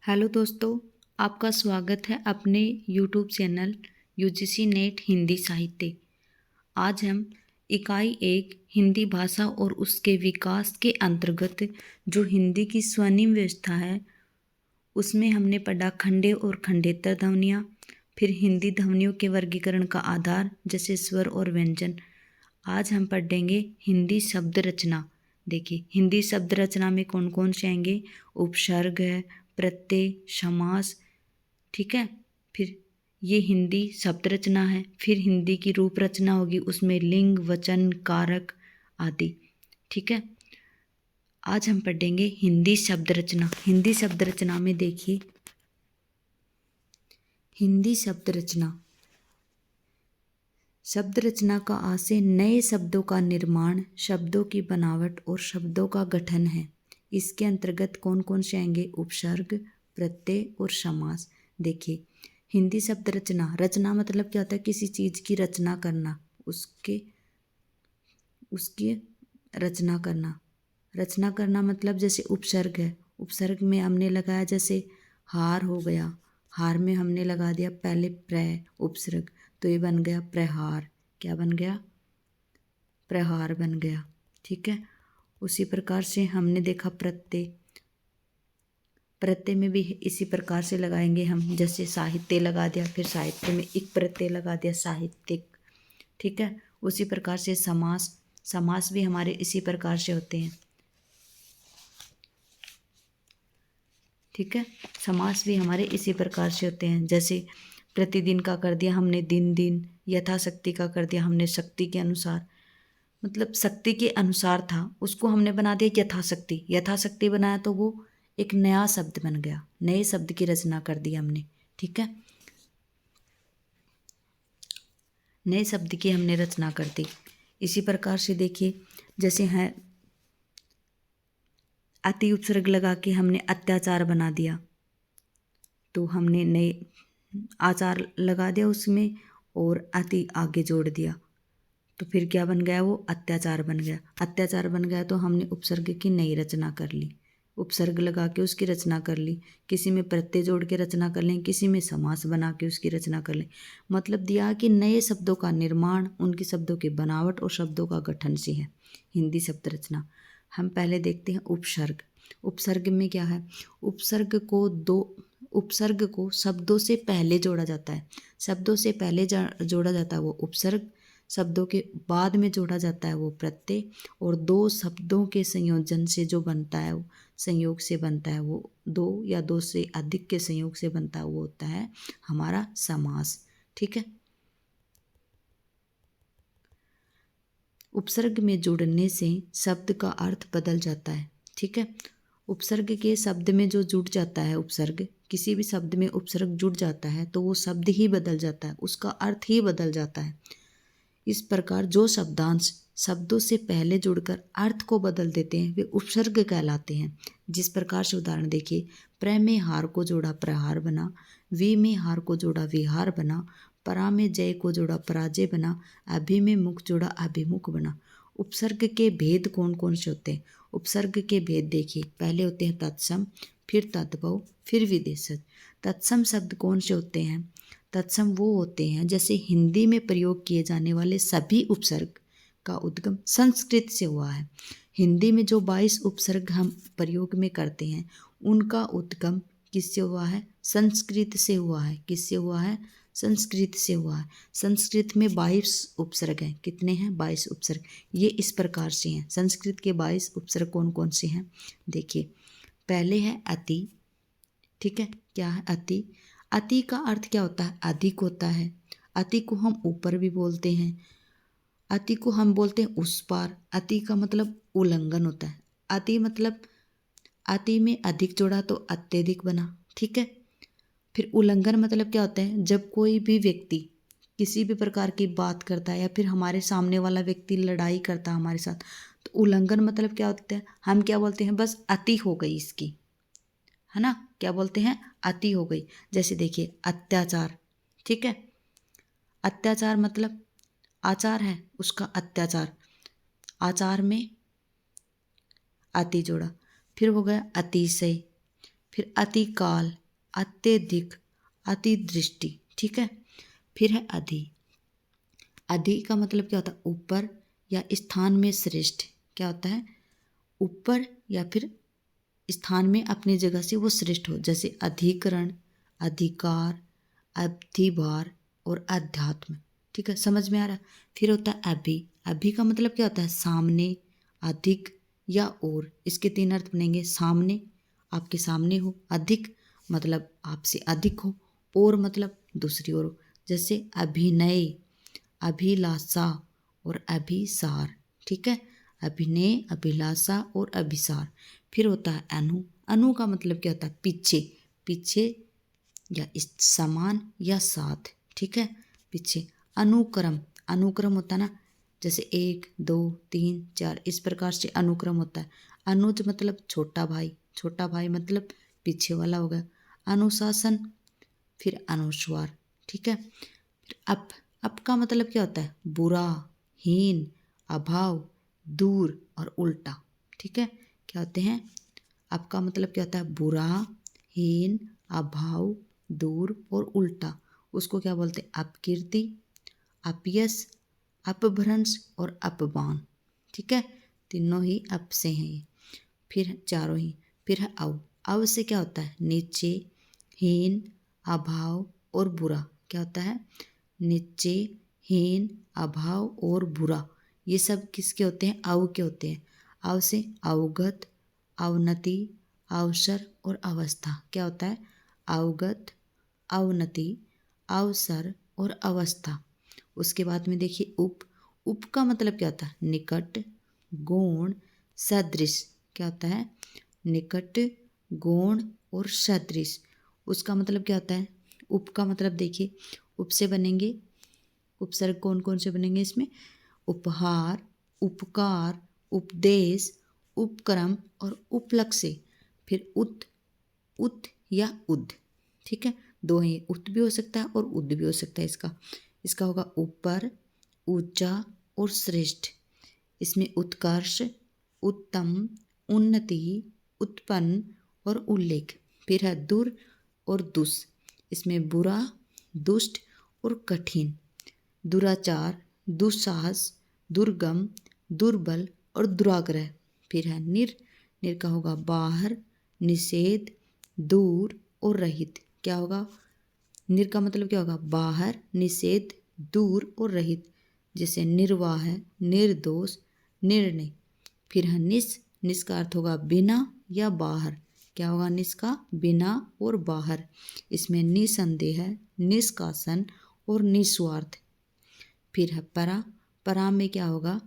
Hello दोस्तों, आपका स्वागत है अपने YouTube channel UGC net Hindi साहित्य। आज हम इकाई 1 हिंदी भाषा और उसके विकास के अंतर्गत जो हिंदी की स्वनिम व्यवस्था है उसमें हमने पढ़ा खंडे और खंडेतर ध्वनियाँ, फिर हिंदी ध्वनियों के वर्गीकरण का आधार जैसे स्वर और व्यंजन। आज हम पढ़ेंगे हिंदी शब्द रचना। देखिए हिंदी शब्द रचना में कौन कौन से आएंगे, उपसर्ग है, प्रत्यय, समास, ठीक है। फिर ये हिंदी शब्द रचना है। फिर हिंदी की रूप रचना होगी, उसमें लिंग, वचन, कारक आदि, ठीक है। आज हम पढ़ेंगे हिंदी शब्द रचना। हिंदी शब्द रचना में देखिए हिंदी शब्द रचना, शब्द रचना का आशय नए शब्दों का निर्माण, शब्दों की बनावट और शब्दों का गठन है। इसके अंतर्गत कौन कौन से आएंगे, उपसर्ग, प्रत्यय और समास। देखिए हिंदी शब्द रचना, रचना मतलब क्या होता है, किसी चीज़ की रचना करना, उसकी रचना करना। रचना करना मतलब जैसे उपसर्ग है, उपसर्ग में हमने लगाया जैसे हार हो गया, हार में हमने लगा दिया पहले प्र उपसर्ग, तो ये बन गया प्रहार। क्या बन गया, प्रहार बन गया, ठीक है। उसी प्रकार से हमने देखा प्रत्यय, प्रत्यय में भी इसी प्रकार से लगाएंगे हम, जैसे साहित्य लगा दिया, फिर साहित्य में एक प्रत्यय लगा दिया साहित्यिक, ठीक है। उसी प्रकार से समास, समास भी हमारे इसी प्रकार से होते हैं, ठीक है। समास भी हमारे इसी प्रकार से होते हैं, जैसे प्रतिदिन का कर दिया हमने दिन दिन, यथाशक्ति का कर दिया हमने शक्ति के अनुसार, मतलब शक्ति के अनुसार था उसको हमने बना दिया यथाशक्ति, यथाशक्ति बनाया तो वो एक नया शब्द बन गया, नए शब्द की रचना कर दी हमने, ठीक है। नए शब्द की हमने रचना कर दी। इसी प्रकार से देखिए जैसे है अति उपसर्ग लगा के हमने अत्याचार बना दिया, तो हमने नए आचार लगा दिया उसमें और अति आगे जोड़ दिया, तो फिर क्या बन गया, वो अत्याचार बन गया। अत्याचार बन गया तो हमने उपसर्ग की नई रचना कर ली, उपसर्ग लगा के उसकी रचना कर ली, किसी में प्रत्यय जोड़ के रचना कर लें, किसी में समास बना के उसकी रचना कर लें। मतलब दिया कि नए शब्दों का निर्माण, उनके शब्दों की बनावट और शब्दों का गठन से है हिंदी शब्द रचना। हम पहले देखते हैं उपसर्ग। उपसर्ग में क्या है, उपसर्ग को शब्दों से पहले जोड़ा जाता है, शब्दों से पहले जोड़ा जाता है वो उपसर्ग, शब्दों के बाद में जोड़ा जाता है वो प्रत्यय, और दो शब्दों के संयोजन से जो बनता है, संयोग से बनता है वो, दो या दो से अधिक के संयोग से बनता है वो होता है हमारा समास, ठीक है। उपसर्ग में जुड़ने से शब्द का अर्थ बदल जाता है, ठीक है। उपसर्ग के शब्द में जो जुड़ जाता है, उपसर्ग किसी भी शब्द में उपसर्ग जुड़ जाता है तो वो शब्द ही बदल जाता है, उसका अर्थ ही बदल जाता है। इस प्रकार जो शब्दांश शब्दों से पहले जुड़कर अर्थ को बदल देते हैं वे उपसर्ग कहलाते हैं। जिस प्रकार से उदाहरण देखिए, प्र में हार को जोड़ा प्रहार बना, वी में हार को जोड़ा विहार बना, परा में जय को जोड़ा पराजय बना, अभि में मुख जोड़ा अभिमुख बना। उपसर्ग के भेद कौन कौन से होते हैं, उपसर्ग के भेद देखिए, पहले होते हैं तत्सम, फिर तद्भव, फिर विदेशज। तत्सम शब्द कौन से होते हैं, तत्सम वो होते हैं जैसे हिंदी में प्रयोग किए जाने वाले सभी उपसर्ग का उद्गम संस्कृत से हुआ है। हिंदी में जो 22 उपसर्ग हम प्रयोग में करते हैं उनका उद्गम किससे हुआ है, संस्कृत से हुआ है। किससे हुआ है, संस्कृत से हुआ है। संस्कृत में 22 उपसर्ग हैं, कितने हैं, 22 उपसर्ग। ये इस प्रकार से हैं, संस्कृत के 22 उपसर्ग कौन कौन से हैं, देखिए पहले है अति, ठीक है। क्या है अति, अति का अर्थ क्या होता है, अधिक होता है। अति को हम ऊपर भी बोलते हैं, अति को हम बोलते हैं उस पार। अति का मतलब उल्लंघन होता है। अति मतलब अति में अधिक जोड़ा तो अत्यधिक बना, ठीक है। फिर उल्लंघन मतलब क्या होता है, जब कोई भी व्यक्ति किसी भी प्रकार की बात करता है या फिर हमारे सामने वाला व्यक्ति लड़ाई करता है हमारे साथ, तो उल्लंघन मतलब क्या होता है, हम क्या बोलते हैं, बस अति हो गई इसकी, है ना, क्या बोलते हैं, अति हो गई। जैसे देखिए अत्याचार, ठीक है, अत्याचार मतलब आचार है उसका अत्याचार, आचार में अति जोड़ा। फिर हो गया अतिशय, फिर अतिकाल, अत्यधिक, अतिदृष्टि, ठीक है। फिर है अधि। अधि का मतलब क्या होता है? ऊपर या स्थान में श्रेष्ठ। क्या होता है? ऊपर या फिर स्थान में अपनी जगह से वो श्रेष्ठ हो, जैसे अधिकरण, अधिकार, अधिभार और अध्यात्म, ठीक है, समझ में आ रहा। फिर होता है अभि। अभि का मतलब क्या होता है? सामने, अधिक या और। इसके तीन अर्थ बनेंगे। सामने, आपके सामने हो। अधिक मतलब आपसे अधिक हो। और मतलब दूसरी ओर हो। जैसे अभिनय, अभिलाषा और अभिसार, ठीक है। अभिनय, अभिलाषा और अभिसार। फिर होता है अनु। अनु का मतलब क्या होता है? पीछे, पीछे या इस समान या साथ, ठीक है, पीछे। अनुक्रम, अनुक्रम होता है ना, जैसे 1 2 3 4, इस प्रकार से अनुक्रम होता है। अनुज मतलब छोटा भाई, छोटा भाई मतलब पीछे वाला हो गया। अनुशासन, फिर अनुस्वार, ठीक है। फिर अप का मतलब क्या होता है? बुरा, हीन, अभाव, दूर और उल्टा, ठीक है। क्या होते हैं? आपका मतलब क्या होता है? बुरा, हीन, अभाव, दूर और उल्टा। उसको क्या बोलते हैं? अपकीर्ति, अपयश, अपभ्रंश और अपमान, ठीक है। तीनों ही अप से हैं ये। फिर चारों ही। फिर है अव। अव से क्या होता है? नीचे, हीन, अभाव और बुरा। क्या होता है? नीचे, हीन, अभाव और बुरा। ये सब किसके होते हैं? अव के होते हैं। अव से अवगत, अवनति, अवसर और अवस्था। क्या होता है? अवगत, अवनति, अवसर और अवस्था। उसके बाद में देखिए उप। उप का मतलब क्या होता है? निकट, गौण, सदृश। क्या होता है? निकट, गौण और सदृश। उसका मतलब क्या होता है? उप का मतलब देखिए, उप से बनेंगे उपसर्ग कौन कौन से बनेंगे इसमें? उपहार, उपकार, उपदेश, उपक्रम और उपलक्ष्य। फिर उत, उत या उद, ठीक है। दो हैं, उत भी हो सकता है और उद भी हो सकता है। इसका होगा ऊपर, ऊंचा और श्रेष्ठ। इसमें उत्कर्ष, उत्तम, उन्नति, उत्पन्न और उल्लेख। फिर है दुर और दुष। इसमें बुरा, दुष्ट और कठिन। दुराचार, दुस्साहस, दुर्गम, दुर्बल और दुराग्रह। फिर है निर। निर का होगा बाहर, निषेध, दूर और रहित। क्या होगा? निर का मतलब क्या होगा? बाहर, निषेध, दूर और रहित। जैसे निर्वाह है, निर्दोष, निर्णय। फिर है निस। निस का अर्थ होगा बिना या बाहर। क्या होगा निस का? बिना और बाहर। इसमें निसंदेह है, निष्कासन और निस्वार्थ। फिर है परा। परा में क्या होगा?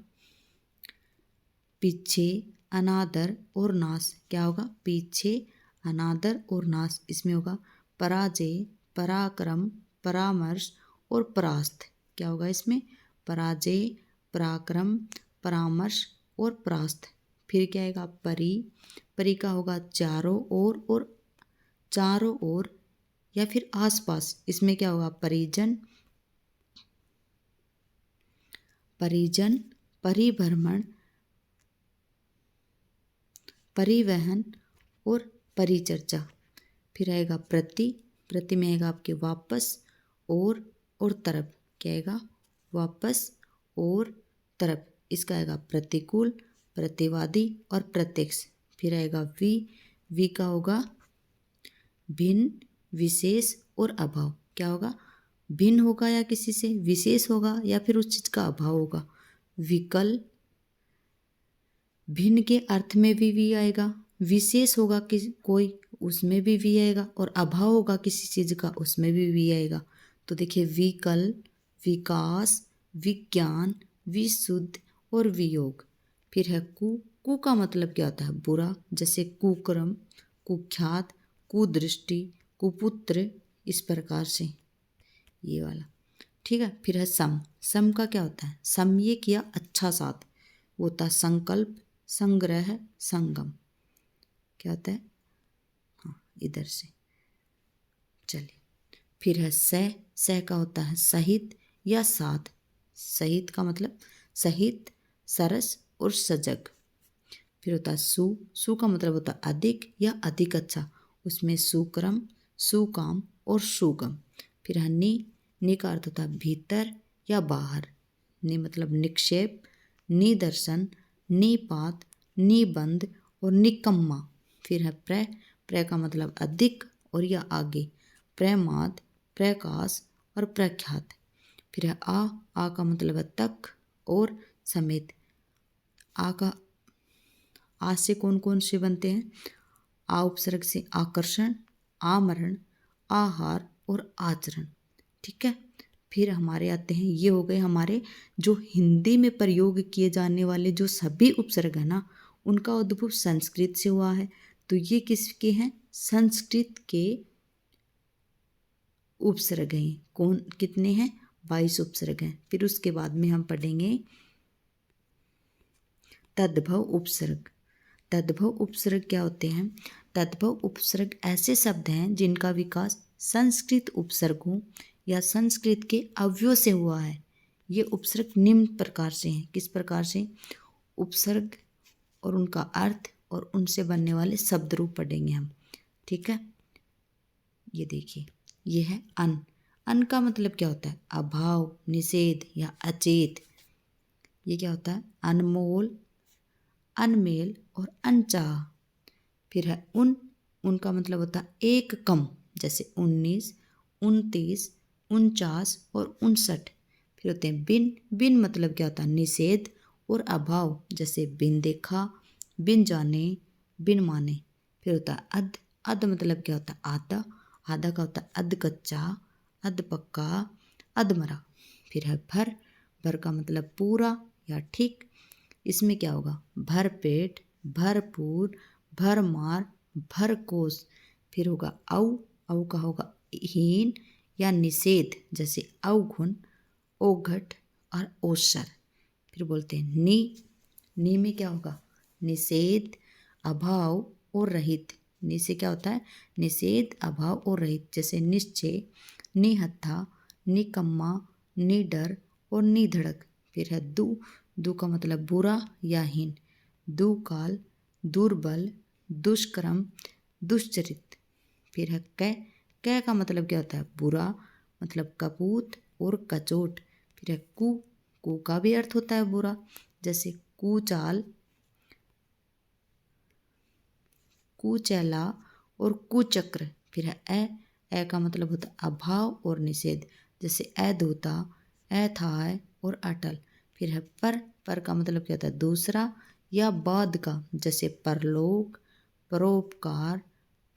पीछे, अनादर और नाश। क्या होगा? पीछे, अनादर और नाश। इसमें होगा पराजय, पराक्रम, परामर्श और परास्त। क्या होगा इसमें? पराजय, पराक्रम, परामर्श और परास्त। फिर क्या आएगा? परि। परि का होगा चारों ओर और चारों ओर या फिर आसपास। इसमें क्या होगा? परिजन, परिजन, परिभ्रमण, परिवहन और परिचर्चा। फिर आएगा प्रति। प्रति में आएगा आपके वापस और तरफ। क्या आएगा? वापस और तरफ। इसका आएगा प्रतिकूल, प्रतिवादी और प्रत्यक्ष। फिर आएगा वी। वी का होगा भिन्न, विशेष और अभाव। क्या होगा? भिन्न होगा या किसी से, विशेष होगा या फिर उस चीज़ का अभाव होगा। विकल्प, भिन्न के अर्थ में भी वी आएगा। विशेष होगा कि कोई, उसमें भी वी आएगा। और अभाव होगा किसी चीज़ का, उसमें भी वी आएगा। तो देखिए विकल्प, विकास, विज्ञान, विशुद्ध और वियोग। फिर है कु। कु का मतलब क्या होता है? बुरा। जैसे कुक्रम, कुख्यात, कुदृष्टि, कुपुत्र, इस प्रकार से ये वाला, ठीक है। फिर है सम। सम का क्या होता है? सम्यक या अच्छा साथ। वो होता है संकल्प, संग्रह, संगम। क्या होता है? हाँ, इधर से चलिए। फिर है सह। सह का होता है सहित या साथ। सहित का मतलब सहित, सरस और सजग। फिर होता है सु। सु का मतलब होता है अधिक या अधिक अच्छा। उसमें सुक्रम, सुकाम और सुगम। फिर है नी का अर्थ होता है भीतर या बाहर। नि मतलब निक्षेप, निदर्शन, निपात, निबंध और निकम्मा। फिर है प्र का मतलब अधिक और या आगे। प्रमाद, प्रकाश और प्रख्यात। फिर है आ का मतलब है तक और समेत। आ से कौन कौन से बनते हैं? आ उपसर्ग से आकर्षण, आमरण, आहार और आचरण। ठीक है। फिर हमारे आते हैं, ये हो गए हमारे जो हिंदी में प्रयोग किए जाने वाले जो सभी उपसर्ग है ना, उनका उद्भव संस्कृत से हुआ है। तो ये किसके हैं? संस्कृत के उपसर्ग हैं। कौन कितने हैं? 22 उपसर्ग हैं। फिर उसके बाद में हम पढ़ेंगे तद्भव उपसर्ग। तद्भव उपसर्ग क्या होते हैं? तद्भव उपसर्ग ऐसे शब्द हैं जिनका विकास संस्कृत उपसर्गों या संस्कृत के अवयव से हुआ है। ये उपसर्ग निम्न प्रकार से हैं। किस प्रकार से? उपसर्ग और उनका अर्थ और उनसे बनने वाले शब्द रूप पढ़ेंगे हम। ठीक है। ये देखिए, ये है अन। अन का मतलब क्या होता है? अभाव, निषेध या अचेत। ये क्या होता है? अनमोल, अनमेल और अनचाह। फिर है उनका मतलब होता है एक कम, जैसे 19, 29, 49 और 59। फिर होते हैं बिन मतलब क्या होता है? निषेध और अभाव, जैसे बिन देखा, बिन जाने, बिन माने। फिर होता है अध मतलब क्या होता है? आधा का होता है अध कच्चा, अध पक्का, अधमरा। फिर है भर का मतलब पूरा या ठीक। इसमें क्या होगा? भर पेट, भरपूर, भरमार, भरकोस। फिर होगा औ का होगा हीन या निषेध, जैसे अवगुण, ओघट और ओसर। फिर बोलते हैं नी में क्या होगा? निषेध, अभाव और रहित। नि से क्या होता है? निषेध, अभाव और रहित, जैसे निश्चय, निहत्था, निकम्मा, निडर और निधड़क। फिर है दू का मतलब बुरा या हीन। दुकाल, दुर्बल, दुष्कर्म, दुश्चरित। फिर है कै का मतलब क्या होता है? बुरा, मतलब कपूत और कचोट। फिर है कू का भी अर्थ होता है बुरा, जैसे कुचाल, कुचैला और कुचक्र। फिर है ए का मतलब होता है अभाव और निषेध, जैसे अधोता, अथाय और अटल। फिर है पर का मतलब क्या होता है? दूसरा या बाद का, जैसे परलोक, परोपकार,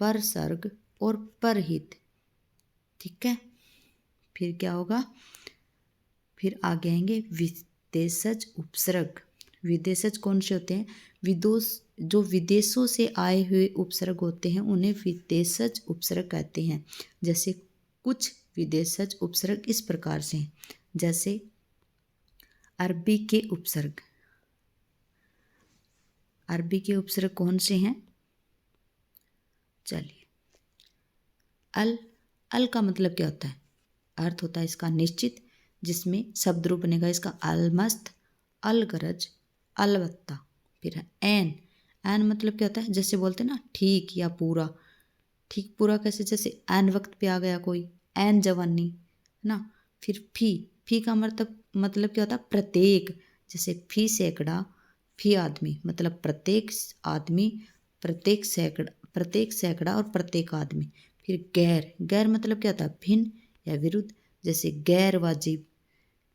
परसर्ग और परहित। ठीक है। फिर क्या होगा? फिर आगे आएंगे विदेशज उपसर्ग। विदेशज कौन से होते हैं? जो विदेशों से आए हुए उपसर्ग होते हैं उन्हें विदेशज उपसर्ग कहते हैं। जैसे कुछ विदेशज उपसर्ग इस प्रकार से हैं, जैसे अरबी के उपसर्ग। अरबी के उपसर्ग कौन से हैं? चलिए, अल का मतलब क्या होता है? अर्थ होता है इसका निश्चित, जिसमें शब्द रूप बनेगा इसका अलमस्त, अलगरज, अलबत्ता। फिर है एन मतलब क्या होता है? जैसे बोलते हैं ना ठीक या पूरा। ठीक पूरा कैसे? जैसे एन वक्त पे आ गया कोई, एन जवानी, है ना। फिर फी का मतलब क्या होता है? प्रत्येक, जैसे फी सैकड़ा, फी आदमी, मतलब प्रत्येक आदमी, प्रत्येक सैकड़ा और प्रत्येक आदमी। फिर गैर मतलब क्या होता है? भिन्न या विरुद्ध, जैसे गैर वाजिब,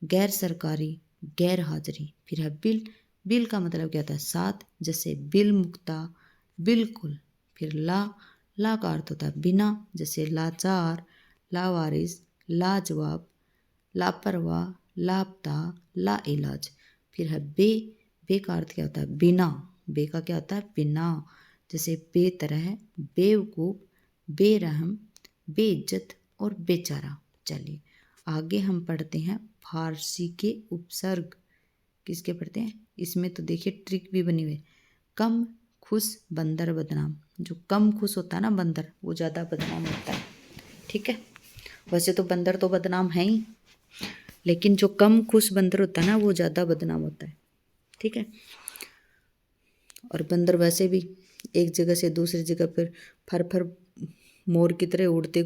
गैर सरकारी, गैर हाजिरी। फिर है बिल का मतलब क्या होता है? साथ, जैसे बिल मुक्ता, बिल्कुल। फिर ला का अर्थ होता है बिना, जैसे लाचार, लावारिस, लाजवाब, लापरवाह, लापता, ला इलाज। फिर है बे का अर्थ क्या होता है? बिना। बे का क्या होता है? बिना, जैसे बेतरह, बेवकूफ, बेरहम, बेइज्जत और बेचारा। चलिए आगे हम पढ़ते हैं फारसी के उपसर्ग। किसके पढ़ते हैं? इसमें तो देखिए ट्रिक भी बनी हुई है। कम खुश, बंदर, बदनाम। जो कम खुश होता है ना बंदर, वो ज़्यादा बदनाम होता है। ठीक है। वैसे तो बंदर तो बदनाम है ही, लेकिन जो कम खुश बंदर होता है ना वो ज़्यादा बदनाम होता है। ठीक है। और बंदर वैसे भी एक जगह से दूसरी जगह पर फर मोर की तरह उड़ते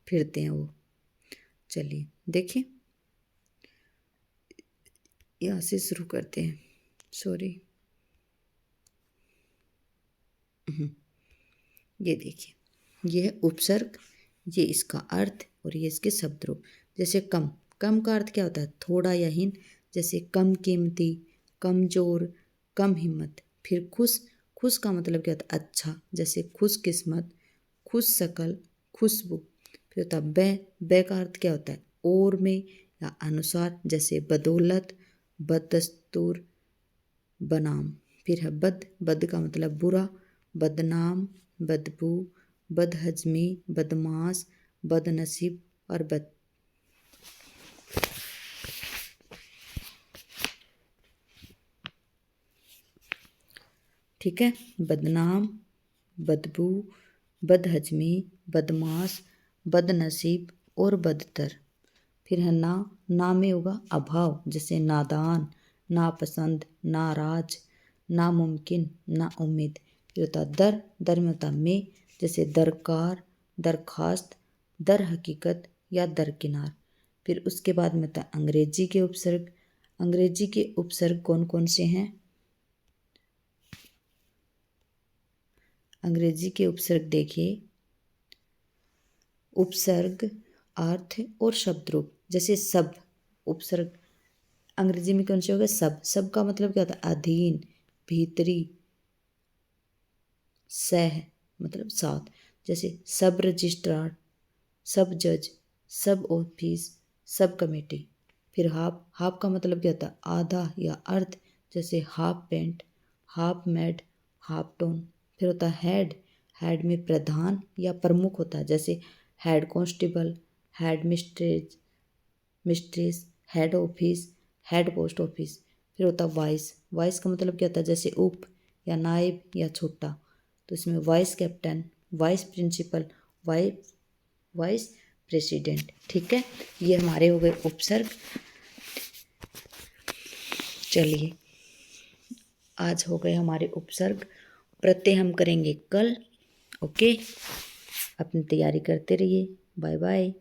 फिरते हैं वो। चलिए देखिए, यहाँ से शुरू करते हैं। सॉरी, ये देखिए, ये है उपसर्ग, ये इसका अर्थ और ये इसके शब्द रूप। जैसे कम, कम का अर्थ क्या होता है? थोड़ा या हीन। जैसे कम कीमती, कमजोर, कम हिम्मत। फिर खुश, खुश का मतलब क्या होता है? अच्छा। जैसे खुश किस्मत, खुश शकल, खुशबू। फिर होता है बै, बै का अर्थ क्या होता है? और में या अनुसार। जैसे बदौलत, बददस्तूर, बनाम। फिर है बद, बद का मतलब बुरा, बदनाम, बदबू, बदहजमी, बदमाश, बदनसीब और बद। ठीक है, बदनाम, बदबू, बदहजमी, बदमाश, बदनसीब और बदतर। फिर है ना, ना में होगा अभाव। जैसे नादान, नापसंद, नाराज, नामुमकिन, नाउम्मीद। फिर होता दर, दर में होता में। जैसे दरकार, दरखास्त, दर हकीकत या दरकिनार। फिर उसके बाद में होता अंग्रेजी के उपसर्ग। अंग्रेजी के उपसर्ग कौन कौन से हैं? अंग्रेजी के उपसर्ग देखिए, उपसर्ग, अर्थ और शब्द रूप। जैसे सब, उपसर्ग अंग्रेजी में कौन से हो गए? सब। सब का मतलब क्या होता है? अधीन, भीतरी, सह मतलब साथ। जैसे सब रजिस्ट्रार, सब जज, सब ऑफिस, सब कमेटी। फिर हाफ, हाफ का मतलब क्या होता है? आधा या अर्ध। जैसे half pant, half made, half tone. फिर होता है हेड, हेड में प्रधान या प्रमुख होता है। जैसे head constable, head mistress, mistress, head office, head post office. फिर होता है वाइस, वाइस का मतलब क्या होता है? जैसे उप या नायब या छोटा। तो इसमें vice captain, vice principal, vice vice president. ठीक है, ये हमारे हो गए उपसर्ग। चलिए, आज हो गए हमारे उपसर्ग। प्रत्यय हम करेंगे कल। ओके, अपनी तैयारी करते रहिए। Bye bye.